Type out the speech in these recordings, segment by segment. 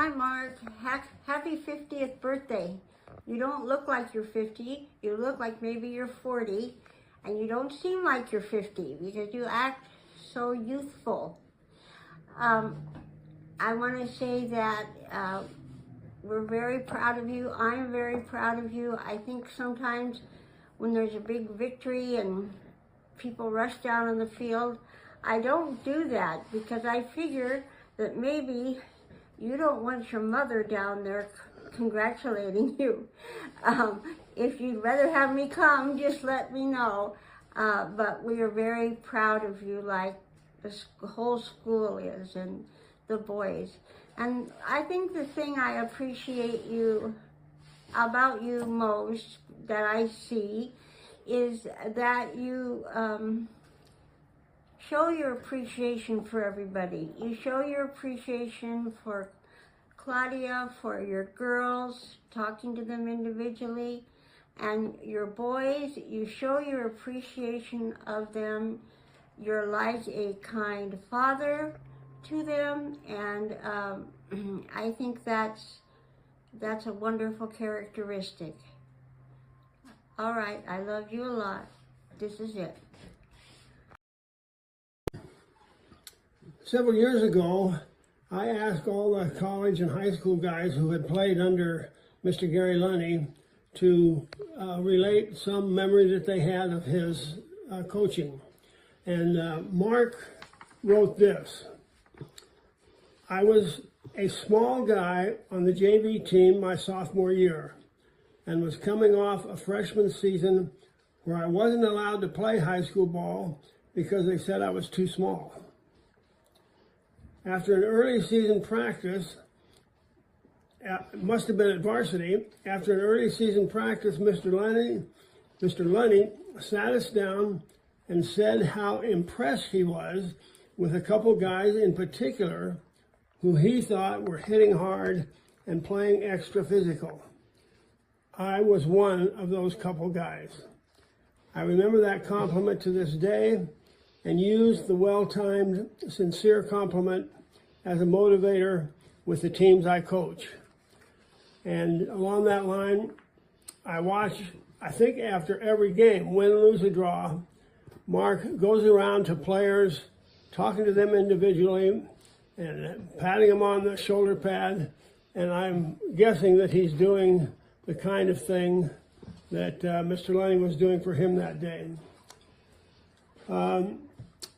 Hi, Mark. Happy 50th birthday. You don't look like you're 50. You look like maybe you're 40. And you don't seem like you're 50 because you act so youthful. I want to say that we're very proud of you. I'm very proud of you. I think sometimes when there's a big victory and people rush down on the field, I don't do that because I figure that maybe you don't want your mother down there congratulating you. If you'd rather have me come, just let me know. But we are very proud of you, like the whole school is, and the boys. And I think the thing I appreciate about you most that I see is that you show your appreciation for everybody. You show your appreciation for Claudia, for your girls, talking to them individually, and your boys. You show your appreciation of them. You're like a kind father to them, and I think that's a wonderful characteristic. All right, I love you a lot. This is it. Several years ago, I asked all the college and high school guys who had played under Mr. Gary Lunny to relate some memory that they had of his coaching. And Mark wrote this. I was a small guy on the JV team my sophomore year and was coming off a freshman season where I wasn't allowed to play high school ball because they said I was too small. After an early season practice, it must have been at varsity, after an early season practice, Mr. Lunny sat us down and said how impressed he was with a couple guys in particular who he thought were hitting hard and playing extra physical. I was one of those couple guys. I remember that compliment to this day and used the well-timed, sincere compliment as a motivator with the teams I coach. And along that line, I watch, I think after every game, win, lose, or draw, Mark goes around to players, talking to them individually and patting them on the shoulder pad, and I'm guessing that he's doing the kind of thing that Mr. Lunny was doing for him that day.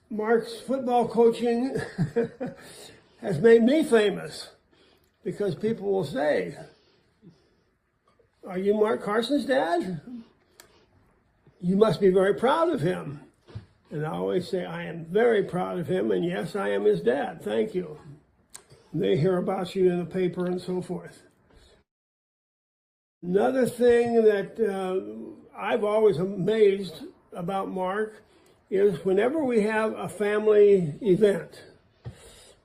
Mark's football coaching has made me famous because people will say, "Are you Mark Carson's dad? You must be very proud of him." And I always say, I am very proud of him, and yes, I am his dad. Thank you. And they hear about you in the paper and so forth. Another thing that I've always amazed about Mark is whenever we have a family event,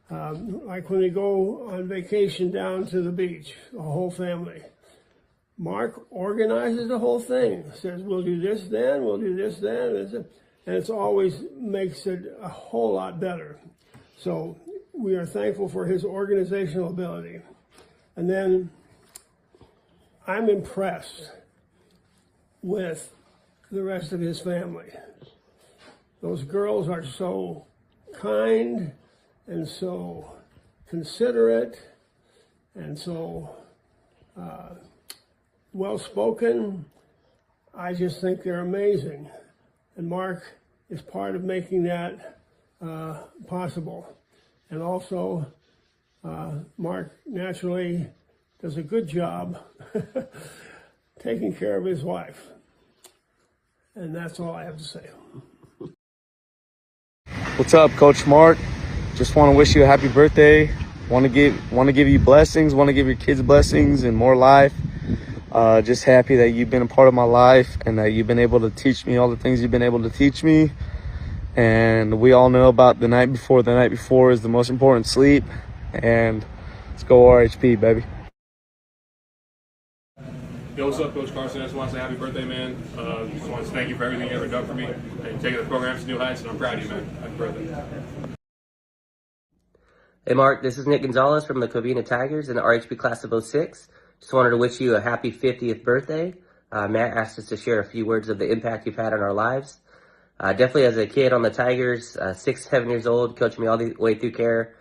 like when we go on vacation down to the beach, the whole family, Mark organizes the whole thing, says, we'll do this then, we'll do this then, and it's always makes it a whole lot better. So we are thankful for his organizational ability. And then I'm impressed with the rest of his family. Those girls are so kind and so considerate and so well-spoken. I just think they're amazing. And Mark is part of making that possible. And also, Mark naturally does a good job taking care of his wife. And that's all I have to say. What's up, Coach Mark? Just want to wish you a happy birthday. Want to give you blessings. Want to give your kids blessings and more life. Just happy that you've been a part of my life and that you've been able to teach me all the things you've been able to teach me. And we all know about the night before. The night before is the most important sleep. And let's go RHP, baby. Yo, what's up, Coach Carson? I just want to say happy birthday, man. Just want to thank you for everything you ever done for me and taking the program to new heights, and I'm proud of you, man. Happy birthday. Hey Mark, this is Nick Gonzalez from the Covina Tigers in the RHP class of '06. Just wanted to wish you a happy 50th birthday. Matt asked us to share a few words of the impact you've had on our lives. Definitely as a kid on the Tigers, 6, 7 years old, coaching me all the way through care.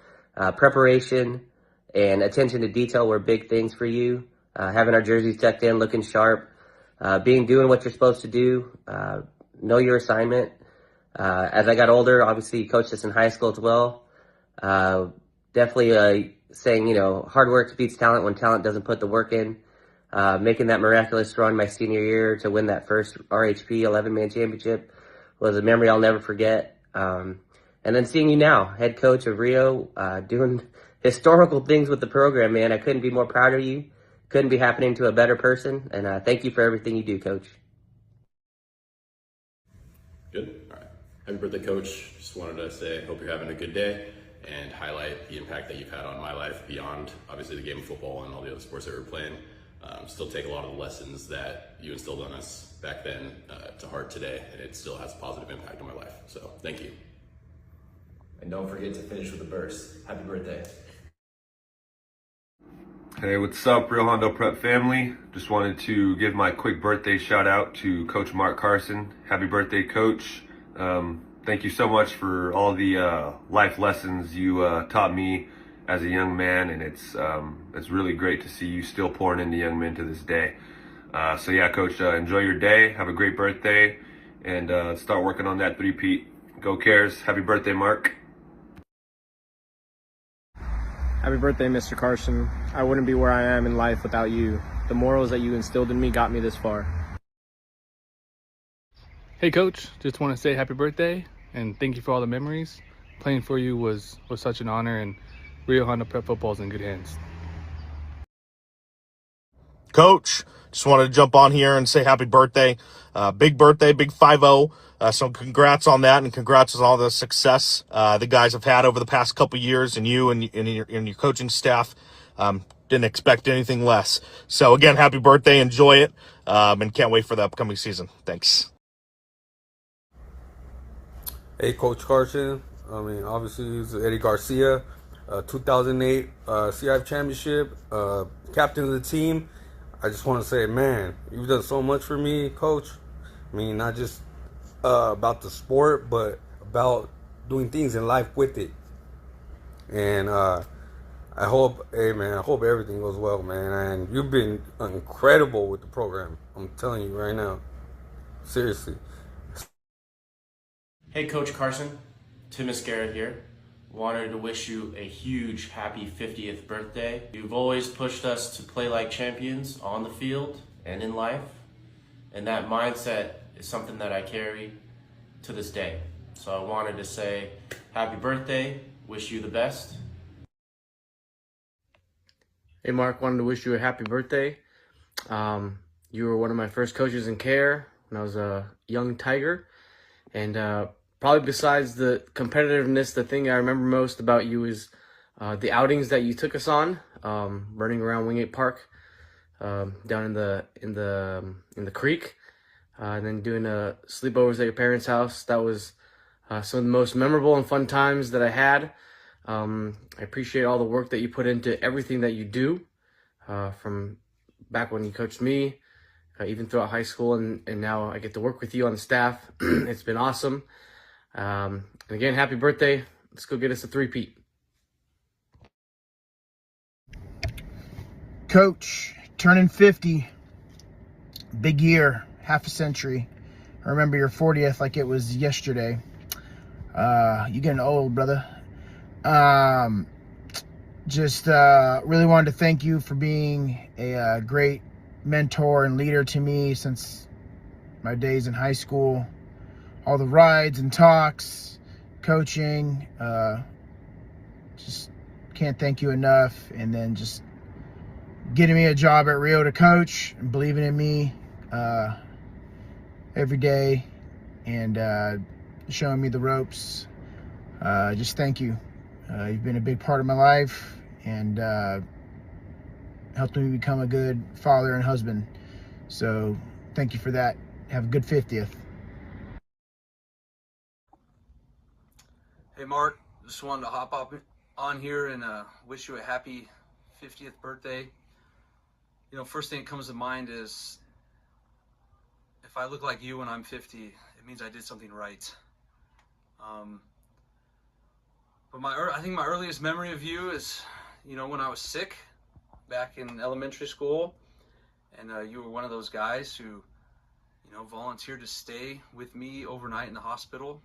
Preparation and attention to detail were big things for you. Having our jerseys tucked in, looking sharp, doing what you're supposed to do, know your assignment. As I got older, obviously you coached us in high school as well. Definitely saying, hard work beats talent when talent doesn't put the work in. Making that miraculous run my senior year to win that first RHP 11-man championship was a memory I'll never forget. And then seeing you now, head coach of Rio, doing historical things with the program, man. I couldn't be more proud of you. Couldn't be happening to a better person. And thank you for everything you do, Coach. Good. All right. Happy birthday, Coach. Just wanted to say, hope you're having a good day and highlight the impact that you've had on my life beyond, obviously, the game of football and all the other sports that we're playing. Still take a lot of the lessons that you instilled on us back then to heart today, and it still has a positive impact on my life. So, thank you. And don't forget to finish with a burst. Happy birthday. Hey, what's up, Real Hondo Prep family? Just wanted to give my quick birthday shout out to Coach Mark Carson. Happy birthday, Coach. Thank you so much for all the life lessons you taught me as a young man, and it's really great to see you still pouring into young men to this day. So yeah, Coach, enjoy your day. Have a great birthday, and start working on that three-peat. Go Cares. Happy birthday, Mark. Happy birthday, Mr. Carson. I wouldn't be where I am in life without you. The morals that you instilled in me got me this far. Hey Coach, just want to say happy birthday and thank you for all the memories. Playing for you was such an honor, and Rio Hondo Prep football is in good hands. Coach, just wanted to jump on here and say happy birthday. Big birthday, big 5-0. So congrats on that, and congrats on all the success the guys have had over the past couple years, and you and your coaching staff. Didn't expect anything less. So again, happy birthday, enjoy it, and can't wait for the upcoming season. Thanks. Hey, Coach Carson. Obviously, it's Eddie Garcia, 2008 CIF Championship, captain of the team. I just want to say, man, you've done so much for me, Coach. Not just about the sport, but about doing things in life with it. And I hope everything goes well, man. And you've been incredible with the program. I'm telling you right now. Seriously. Hey Coach Carson, Tim Garrett here. Wanted to wish you a huge happy 50th birthday. You've always pushed us to play like champions on the field and in life. And that mindset is something that I carry to this day. So I wanted to say happy birthday, wish you the best. Hey Mark, wanted to wish you a happy birthday. You were one of my first coaches in care when I was a young Tiger. And probably besides the competitiveness, the thing I remember most about you is the outings that you took us on, running around Wingate Park, down in the creek, and then doing sleepovers at your parents' house. That was some of the most memorable and fun times that I had. I appreciate all the work that you put into everything that you do, from back when you coached me, even throughout high school, and now I get to work with you on the staff. It's been awesome. And again, happy birthday. Let's go get us a three-peat. Coach, turning 50, big year, half a century. I remember your 40th like it was yesterday. You getting old, brother. Really wanted to thank you for being a great mentor and leader to me since my days in high school. All the rides and talks, coaching, just can't thank you enough. And then just getting me a job at Rio to coach and believing in me every day and showing me the ropes. Just thank you. You've been a big part of my life and helped me become a good father and husband. So thank you for that. Have a good 50th. Hey Mark, just wanted to hop on here and wish you a happy 50th birthday. You know, first thing that comes to mind is if I look like you when I'm 50, it means I did something right. But I think my earliest memory of you is, you know, when I was sick back in elementary school, and you were one of those guys who, you know, volunteered to stay with me overnight in the hospital.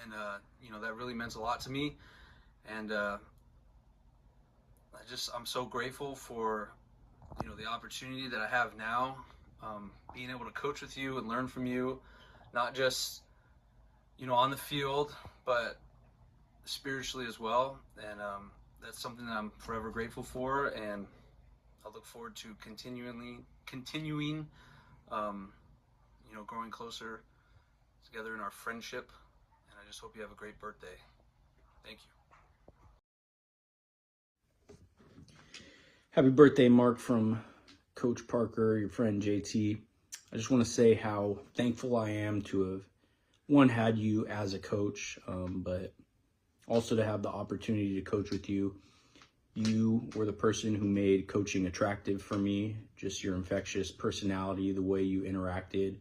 And, you know, that really meant a lot to me. And I'm so grateful for, you know, the opportunity that I have now, being able to coach with you and learn from you, not just, you know, on the field, but spiritually as well. And that's something that I'm forever grateful for. And I look forward to continuing, you know, growing closer together in our friendship. And I just hope you have a great birthday. Thank you. Happy birthday, Mark, from Coach Parker, your friend JT. I just want to say how thankful I am to have, one, had you as a coach, but also to have the opportunity to coach with you. You were the person who made coaching attractive for me, just your infectious personality, the way you interacted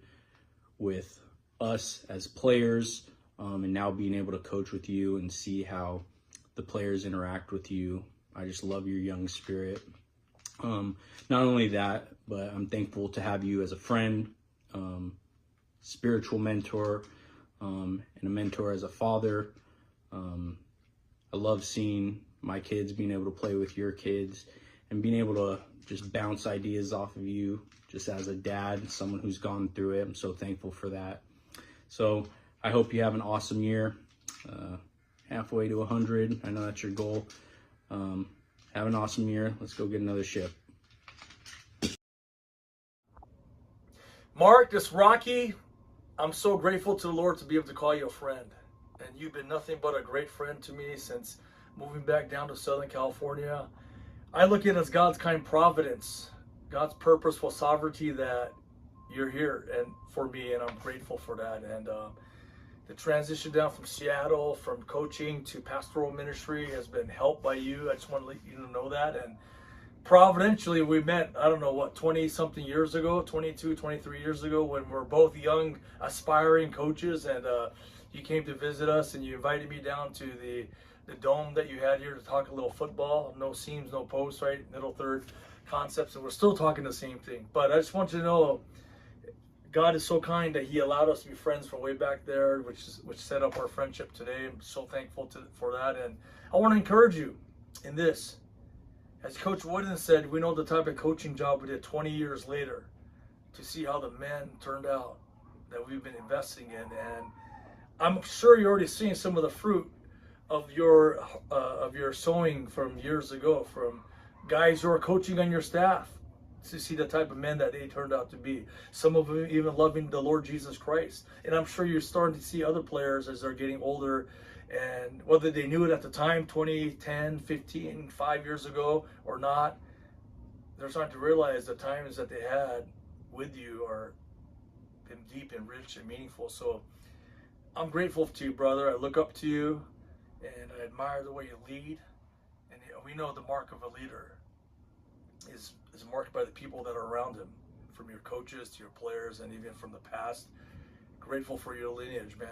with us as players, and now being able to coach with you and see how the players interact with you. I just love your young spirit. Not only that, but I'm thankful to have you as a friend, spiritual mentor, and a mentor as a father. I love seeing my kids being able to play with your kids and being able to just bounce ideas off of you just as a dad, someone who's gone through it. I'm so thankful for that. So I hope you have an awesome year, halfway to 100. I know that's your goal. Have an awesome year. Let's go get another ship. Mark, this Rocky, I'm so grateful to the Lord to be able to call you a friend. And you've been nothing but a great friend to me since moving back down to Southern California. I look at it as God's kind providence, God's purposeful sovereignty that you're here and for me, and I'm grateful for that. And the transition down from Seattle, from coaching to pastoral ministry has been helped by you. I just want to let you know that. And providentially, we met, I don't know what, 20 something years ago, 22, 23 years ago, when we're both young, aspiring coaches. And you came to visit us and you invited me down to the dome that you had here to talk a little football. No seams, no posts, right? Middle third concepts. And we're still talking the same thing. But I just want you to know, God is so kind that he allowed us to be friends from way back there, which set up our friendship today. I'm so thankful for that. And I want to encourage you in this. As Coach Wooden said, we know the type of coaching job we did 20 years later to see how the men turned out that we've been investing in. And I'm sure you're already seeing some of the fruit of your sowing from years ago, from guys who are coaching on your staff, to see the type of men that they turned out to be. Some of them even loving the Lord Jesus Christ. And I'm sure you're starting to see other players as they're getting older, and whether they knew it at the time, 20, 10, 15, 5 years ago or not, they're starting to realize the times that they had with you are been deep and rich and meaningful. So I'm grateful to you, brother. I look up to you and I admire the way you lead. And we know the mark of a leader is marked by the people that are around him, from your coaches to your players and even from the past. Grateful for your lineage, man.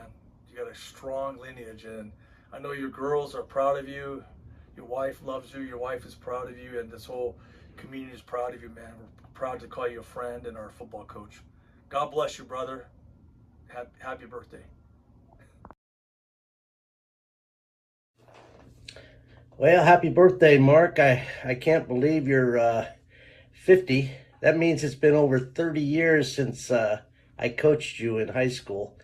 You got a strong lineage, and I know your girls are proud of you. Your wife loves you. Your wife is proud of you, and this whole community is proud of you, man. We're proud to call you a friend and our football coach. God bless you, brother. Happy birthday. Well, happy birthday, Mark. I can't believe you're 50. That means it's been over 30 years since I coached you in high school.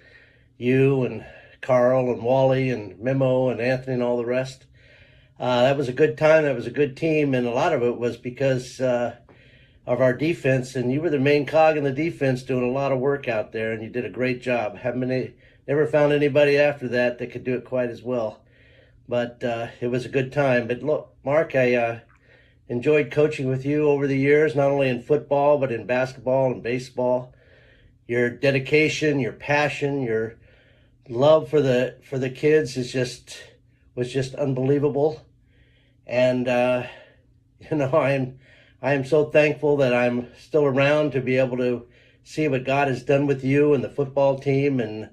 You and Carl and Wally and Memo and Anthony and all the rest. That was a good time. That was a good team. And a lot of it was because of our defense. And you were the main cog in the defense doing a lot of work out there. And you did a great job. Never found anybody after that could do it quite as well. But it was a good time. But look, Mark, I enjoyed coaching with you over the years, not only in football, but in basketball and baseball. Your dedication, your passion, your love for the kids was was just unbelievable. And, I am so thankful that I'm still around to be able to see what God has done with you and the football team. And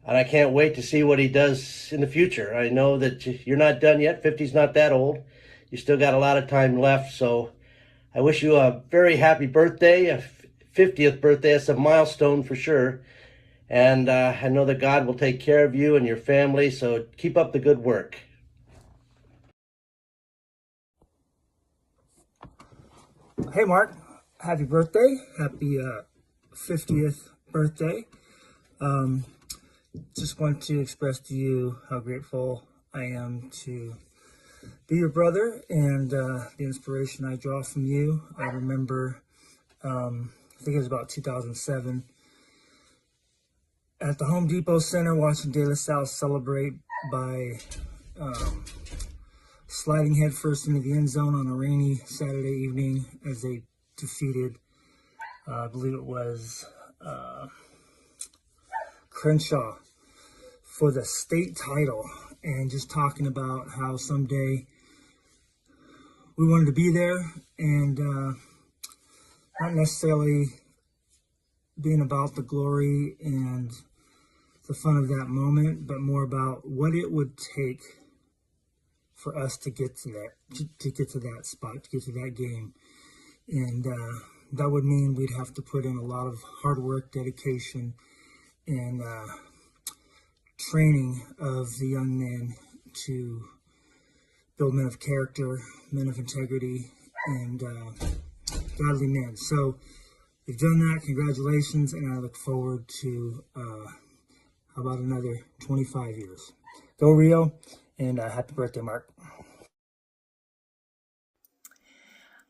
I can't wait to see what he does in the future. I know that you're not done yet. 50's not that old. You still got a lot of time left. So I wish you a very happy birthday, a 50th birthday. It's a milestone for sure. And I know that God will take care of you and your family. So keep up the good work. Hey Mark, happy birthday. Happy 50th birthday. Just want to express to you how grateful I am to be your brother and the inspiration I draw from you. I remember, I think it was about 2007, at the Home Depot Center watching De La Salle celebrate by sliding headfirst into the end zone on a rainy Saturday evening as they defeated, I believe it was Crenshaw for the state title, and just talking about how someday we wanted to be there, and not necessarily being about the glory and the fun of that moment, but more about what it would take for us to get to that spot, to get to that game. And that would mean we'd have to put in a lot of hard work, dedication, and training of the young men to build men of character, men of integrity, and godly men. So you've done that. Congratulations, and I look forward to how about another 25 years. Go Rio, and happy birthday, Mark.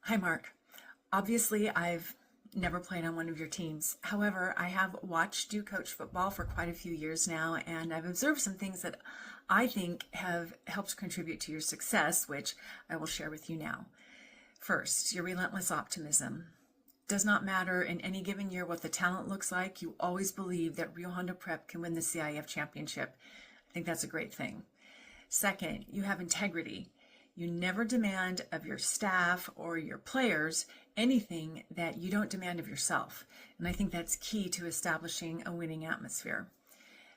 Hi, Mark. Obviously, I've never played on one of your teams. However, I have watched you coach football for quite a few years now, and I've observed some things that I think have helped contribute to your success, which I will share with you now. First, your relentless optimism. Does not matter in any given year what the talent looks like, you always believe that Rio Hondo Prep can win the CIF championship. I think that's a great thing. Second, you have integrity. You never demand of your staff or your players anything that you don't demand of yourself. And I think that's key to establishing a winning atmosphere.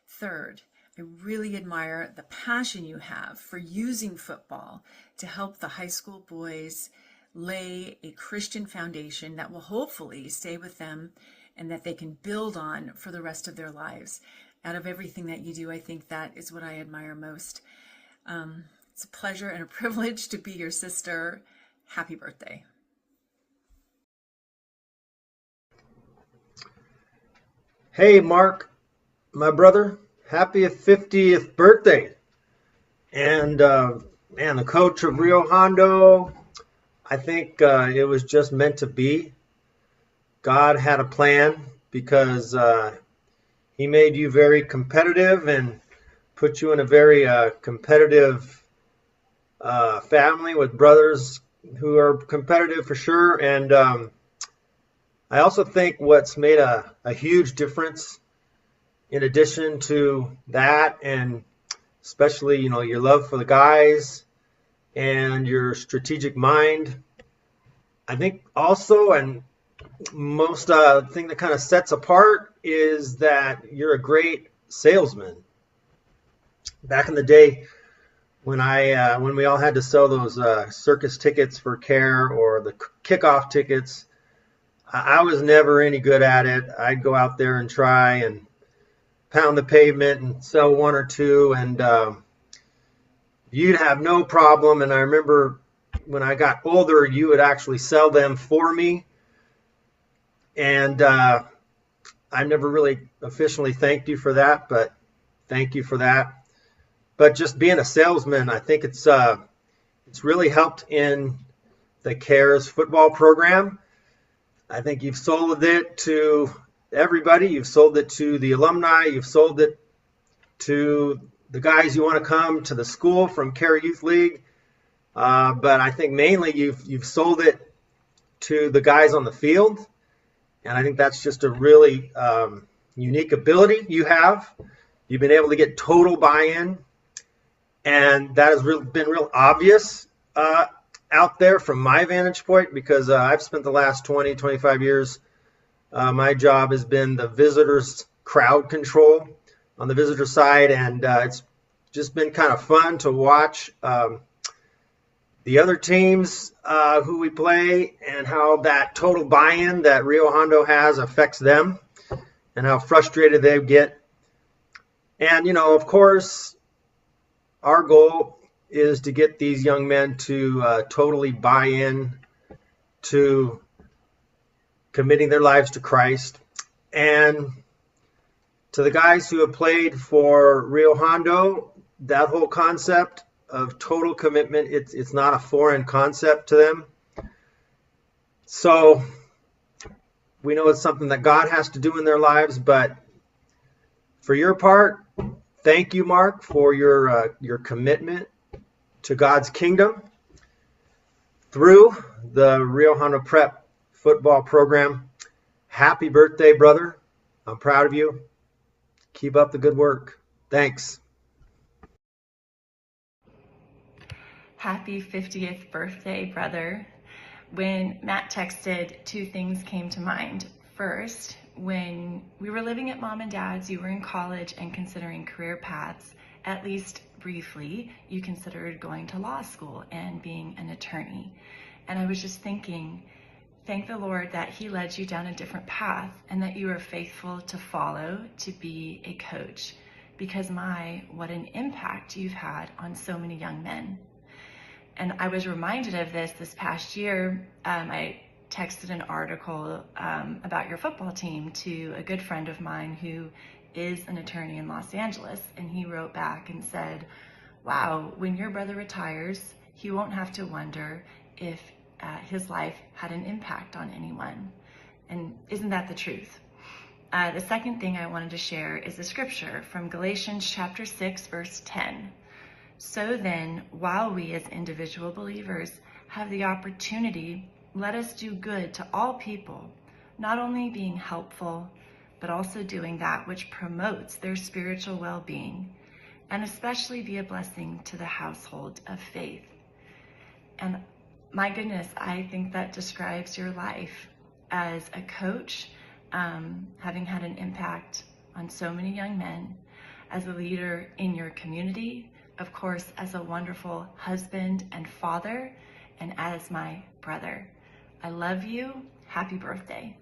Third, I really admire the passion you have for using football to help the high school boys lay a Christian foundation that will hopefully stay with them and that they can build on for the rest of their lives. Out of everything that you do, I think that is what I admire most. It's a pleasure and a privilege to be your sister. Happy birthday. Hey, Mark, my brother, happy 50th birthday. And, man, the coach of Rio Hondo, I think it was just meant to be. God had a plan because he made you very competitive and put you in a very competitive family with brothers who are competitive for sure. And I also think what's made a huge difference in addition to that, and especially, your love for the guys and your strategic mind, I think also, and most thing that kind of sets apart is that you're a great salesman. Back in the day, when we all had to sell those circus tickets for care or the kickoff tickets, I was never any good at it. I'd go out there and try and pound the pavement and sell one or two, and you'd have no problem. And I remember when I got older, you would actually sell them for me. And I never really officially thanked you for that, but thank you for that. But just being a salesman, I think it's really helped in the CARES football program. I think you've sold it to everybody. You've sold it to the alumni. You've sold it to the guys you want to come to the school from CARE Youth League. But I think mainly you've sold it to the guys on the field. And I think that's just a really unique ability you have. You've been able to get total buy-in. And that has been real obvious out there from my vantage point, because I've spent the last 20, 25 years. My job has been the visitors' crowd control on the visitor side, and it's just been kind of fun to watch the other teams who we play and how that total buy-in that Rio Hondo has affects them and how frustrated they get. And, of course, our goal is to get these young men to totally buy in to committing their lives to Christ. And to the guys who have played for Rio Hondo, that whole concept of total commitment, it's not a foreign concept to them. So we know it's something that God has to do in their lives, but for your part, thank you, Mark, for your commitment to God's kingdom through the Rio Hondo Prep football program. Happy birthday, brother. I'm proud of you. Keep up the good work. Thanks. Happy 50th birthday, brother. When Matt texted, two things came to mind. First, when we were living at mom and dad's, you were in college and considering career paths. At least briefly, you considered going to law school and being an attorney. And I was just thinking, thank the Lord that he led you down a different path and that you were faithful to follow to be a coach. Because what an impact you've had on so many young men. And I was reminded of this past year. I texted an article about your football team to a good friend of mine who is an attorney in Los Angeles. And he wrote back and said, wow, when your brother retires, he won't have to wonder if his life had an impact on anyone. And isn't that the truth? The second thing I wanted to share is a scripture from Galatians chapter 6, verse 10. So then, while we as individual believers have the opportunity, let us do good to all people, not only being helpful, but also doing that which promotes their spiritual well-being, and especially be a blessing to the household of faith. And my goodness, I think that describes your life as a coach, having had an impact on so many young men, as a leader in your community, of course, as a wonderful husband and father, and as my brother. I love you. Happy birthday.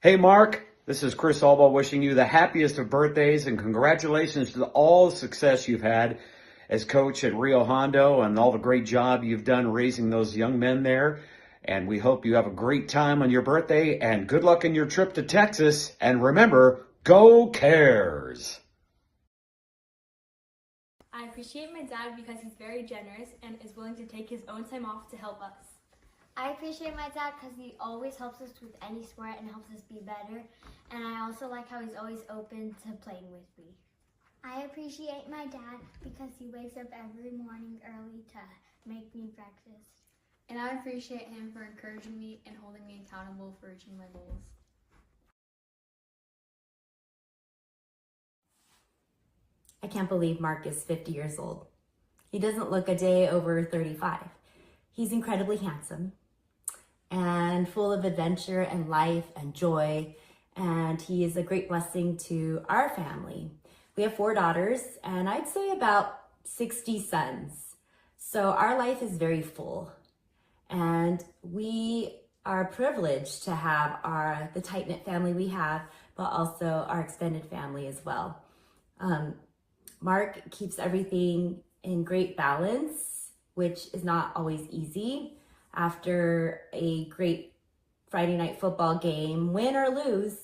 Hey, Mark. This is Chris Alba wishing you the happiest of birthdays and congratulations to all the success you've had as coach at Rio Hondo and all the great job you've done raising those young men there. And we hope you have a great time on your birthday and good luck in your trip to Texas. And remember, go Cares! I appreciate my dad because he's very generous and is willing to take his own time off to help us. I appreciate my dad because he always helps us with any sport and helps us be better. And I also like how he's always open to playing with me. I appreciate my dad because he wakes up every morning early to make me breakfast. And I appreciate him for encouraging me and holding me accountable for reaching my goals. I can't believe Mark is 50 years old. He doesn't look a day over 35. He's incredibly handsome and full of adventure and life and joy, and he is a great blessing to our family. We have 4 daughters, and I'd say about 60 sons. So our life is very full, and we are privileged to have the tight-knit family we have, but also our extended family as well. Mark keeps everything in great balance, which is not always easy. After a great Friday night football game, win or lose,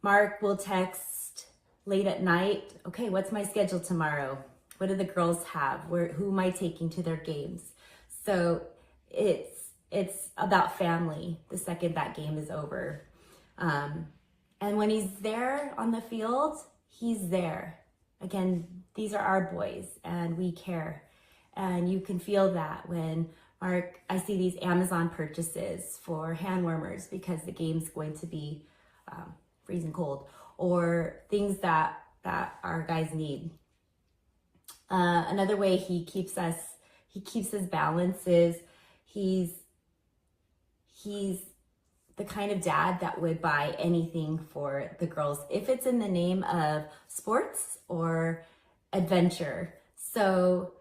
Mark will text late at night, okay, what's my schedule tomorrow? What do the girls have? Who am I taking to their games? So it's about family the second that game is over. And when he's there on the field, he's there. Again, these are our boys and we care. And you can feel that when I see these Amazon purchases for hand warmers because the game's going to be freezing cold, or things that our guys need. Another way he keeps his balance is he's the kind of dad that would buy anything for the girls if it's in the name of sports or adventure. So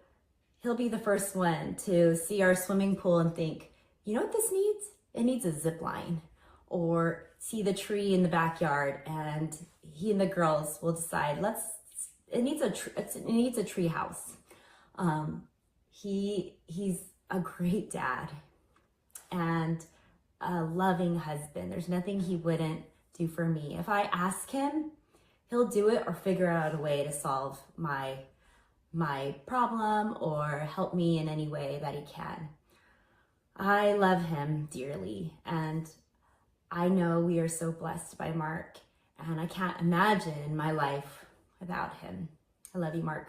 he'll be the first one to see our swimming pool and think, you know what this needs? It needs a zip line. Or see the tree in the backyard, and he and the girls will decide, it needs a tree house. He's a great dad and a loving husband. There's nothing he wouldn't do for me. If I ask him, he'll do it or figure out a way to solve my problem or help me in any way that he can. I love him dearly, and I know we are so blessed by Mark, and I can't imagine my life without him. I love you, Mark.